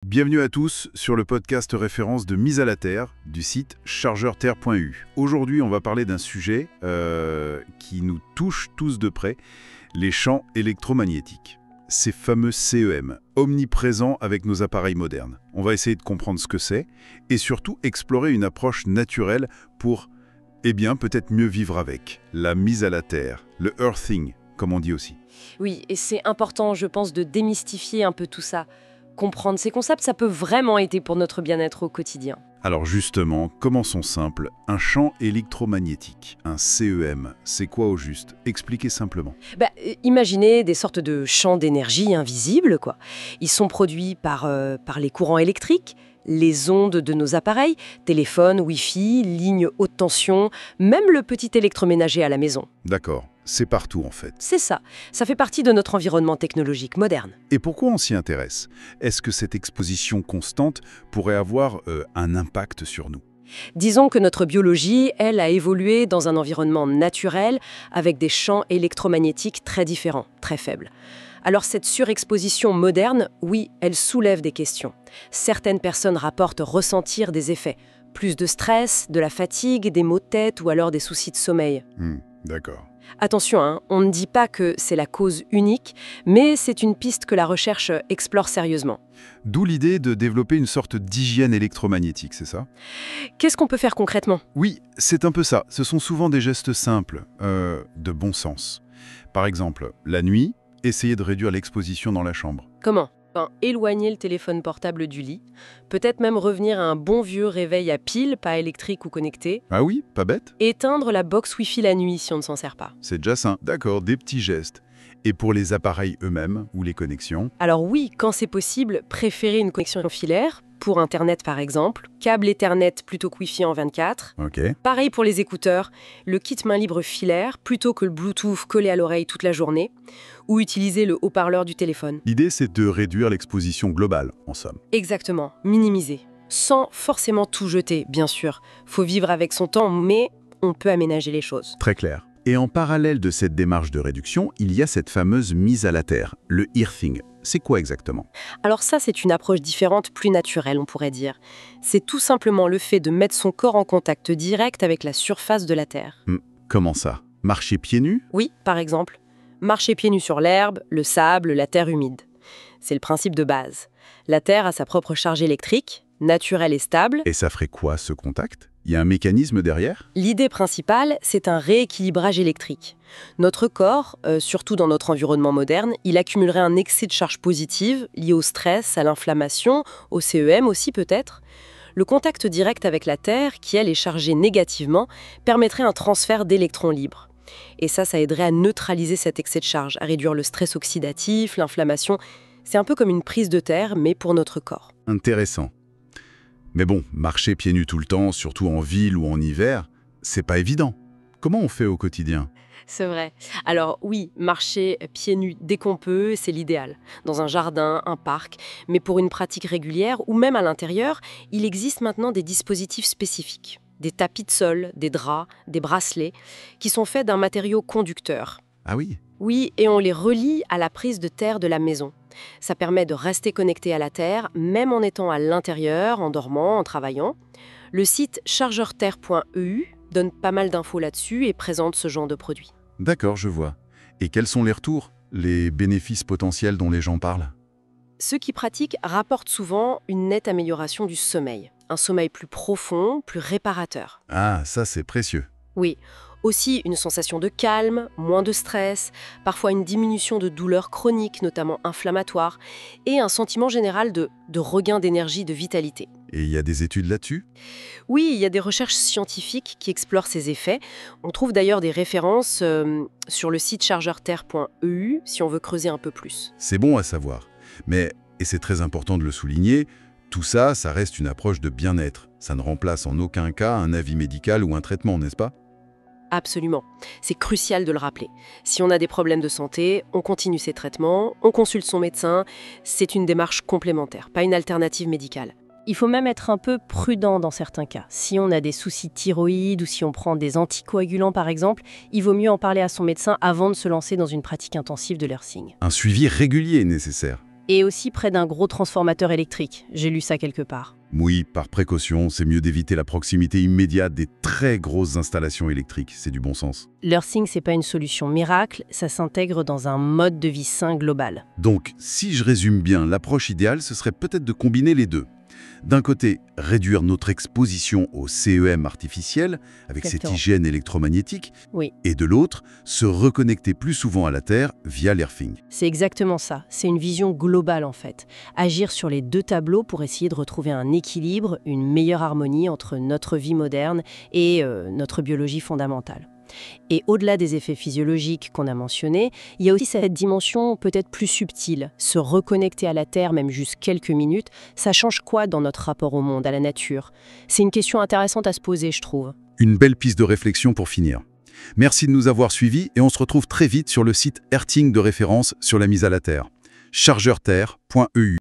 Bienvenue à tous sur le podcast référence de Mise à la Terre du site chargeurterre.eu. Aujourd'hui, on va parler d'un sujet qui nous touche tous de près, les champs électromagnétiques. Ces fameux CEM, omniprésents avec nos appareils modernes. On va essayer de comprendre ce que c'est et surtout explorer une approche naturelle pour, peut-être mieux vivre avec. La mise à la Terre, le earthing, comme on dit aussi. Oui, et c'est important, je pense, de démystifier un peu tout ça. Comprendre ces concepts, ça peut vraiment aider pour notre bien-être au quotidien. Alors justement, commençons simple. Un champ électromagnétique, un CEM, c'est quoi au juste? Expliquez simplement. Imaginez des sortes de champs d'énergie invisibles, quoi. Ils sont produits par les courants électriques, les ondes de nos appareils, téléphone, Wi-Fi, lignes haute tension, même le petit électroménager à la maison. D'accord, c'est partout en fait. C'est ça. Ça fait partie de notre environnement technologique moderne. Et pourquoi on s'y intéresse? Est-ce que cette exposition constante pourrait avoir un impact sur nous? Disons que notre biologie, elle, a évolué dans un environnement naturel avec des champs électromagnétiques très différents, très faibles. Alors cette surexposition moderne, oui, elle soulève des questions. Certaines personnes rapportent ressentir des effets. Plus de stress, de la fatigue, des maux de tête ou alors des soucis de sommeil. D'accord. Attention, hein, on ne dit pas que c'est la cause unique, mais c'est une piste que la recherche explore sérieusement. D'où l'idée de développer une sorte d'hygiène électromagnétique, c'est ça? Qu'est-ce qu'on peut faire concrètement? Oui, c'est un peu ça. Ce sont souvent des gestes simples, de bon sens. Par exemple, la nuit, essayer de réduire l'exposition dans la chambre. Comment? Éloigner le téléphone portable du lit, peut-être même revenir à un bon vieux réveil à pile, pas électrique ou connecté. Ah oui, pas bête? Éteindre la box Wi-Fi la nuit si on ne s'en sert pas. C'est déjà ça. D'accord, des petits gestes. Et pour les appareils eux-mêmes ou les connexions? Alors oui, quand c'est possible, préférez une connexion filaire, pour Internet par exemple, câble Ethernet plutôt que Wi-Fi en 24. Ok. Pareil pour les écouteurs, le kit main libre filaire plutôt que le Bluetooth collé à l'oreille toute la journée, ou utiliser le haut-parleur du téléphone. L'idée, c'est de réduire l'exposition globale, en somme. Exactement, minimiser. Sans forcément tout jeter, bien sûr. Faut vivre avec son temps, mais on peut aménager les choses. Très clair. Et en parallèle de cette démarche de réduction, il y a cette fameuse mise à la terre, le earthing. C'est quoi exactement? Alors ça, c'est une approche différente, plus naturelle, on pourrait dire. C'est tout simplement le fait de mettre son corps en contact direct avec la surface de la Terre. Comment ça? Marcher pieds nus? Oui, par exemple. Marcher pieds nus sur l'herbe, le sable, la terre humide. C'est le principe de base. La Terre a sa propre charge électrique, naturelle et stable. Et ça ferait quoi, ce contact? Il y a un mécanisme derrière? L'idée principale, c'est un rééquilibrage électrique. Notre corps, surtout dans notre environnement moderne, il accumulerait un excès de charge positive lié au stress, à l'inflammation, au CEM aussi peut-être. Le contact direct avec la Terre, qui elle est chargée négativement, permettrait un transfert d'électrons libres. Et ça aiderait à neutraliser cet excès de charge, à réduire le stress oxydatif, l'inflammation. C'est un peu comme une prise de terre, mais pour notre corps. Intéressant. Mais bon, marcher pieds nus tout le temps, surtout en ville ou en hiver, c'est pas évident. Comment on fait au quotidien? C'est vrai. Alors oui, marcher pieds nus dès qu'on peut, c'est l'idéal. Dans un jardin, un parc. Mais pour une pratique régulière, ou même à l'intérieur, il existe maintenant des dispositifs spécifiques. Des tapis de sol, des draps, des bracelets, qui sont faits d'un matériau conducteur. Ah oui? Oui, et on les relie à la prise de terre de la maison. Ça permet de rester connecté à la terre, même en étant à l'intérieur, en dormant, en travaillant. Le site chargeurterre.eu donne pas mal d'infos là-dessus et présente ce genre de produits. D'accord, je vois. Et quels sont les retours? Les bénéfices potentiels dont les gens parlent? Ceux qui pratiquent rapportent souvent une nette amélioration du sommeil. Un sommeil plus profond, plus réparateur. Ah, ça c'est précieux. Oui, aussi une sensation de calme, moins de stress, parfois une diminution de douleurs chroniques, notamment inflammatoires, et un sentiment général de regain d'énergie, de vitalité. Et il y a des études là-dessus? Oui, il y a des recherches scientifiques qui explorent ces effets. On trouve d'ailleurs des références sur le site chargeurterre.eu si on veut creuser un peu plus. C'est bon à savoir. Mais, et c'est très important de le souligner, tout ça, ça reste une approche de bien-être. Ça ne remplace en aucun cas un avis médical ou un traitement, n'est-ce pas? Absolument. C'est crucial de le rappeler. Si on a des problèmes de santé, on continue ses traitements, on consulte son médecin. C'est une démarche complémentaire, pas une alternative médicale. Il faut même être un peu prudent dans certains cas. Si on a des soucis de thyroïde ou si on prend des anticoagulants par exemple, il vaut mieux en parler à son médecin avant de se lancer dans une pratique intensive de l'earthing. Un suivi régulier est nécessaire. Et aussi près d'un gros transformateur électrique. J'ai lu ça quelque part. Oui, par précaution, c'est mieux d'éviter la proximité immédiate des très grosses installations électriques. C'est du bon sens. L'earthing, c'est pas une solution miracle, ça s'intègre dans un mode de vie sain global. Donc, si je résume bien, l'approche idéale, ce serait peut-être de combiner les deux. D'un côté, réduire notre exposition au CEM artificiel, avec cette Exactement. hygiène électromagnétique, Oui, et de l'autre, se reconnecter plus souvent à la Terre via l'earthing. c'est exactement ça. C'est une vision globale en fait. Agir sur les deux tableaux pour essayer de retrouver un équilibre, une meilleure harmonie entre notre vie moderne et notre biologie fondamentale. Et au-delà des effets physiologiques qu'on a mentionnés, il y a aussi cette dimension peut-être plus subtile. Se reconnecter à la Terre, même juste quelques minutes, ça change quoi dans notre rapport au monde, à la nature? C'est une question intéressante à se poser, je trouve. Une belle piste de réflexion pour finir. Merci de nous avoir suivis et on se retrouve très vite sur le site Earthing de référence sur la mise à la Terre. chargeurterre.eu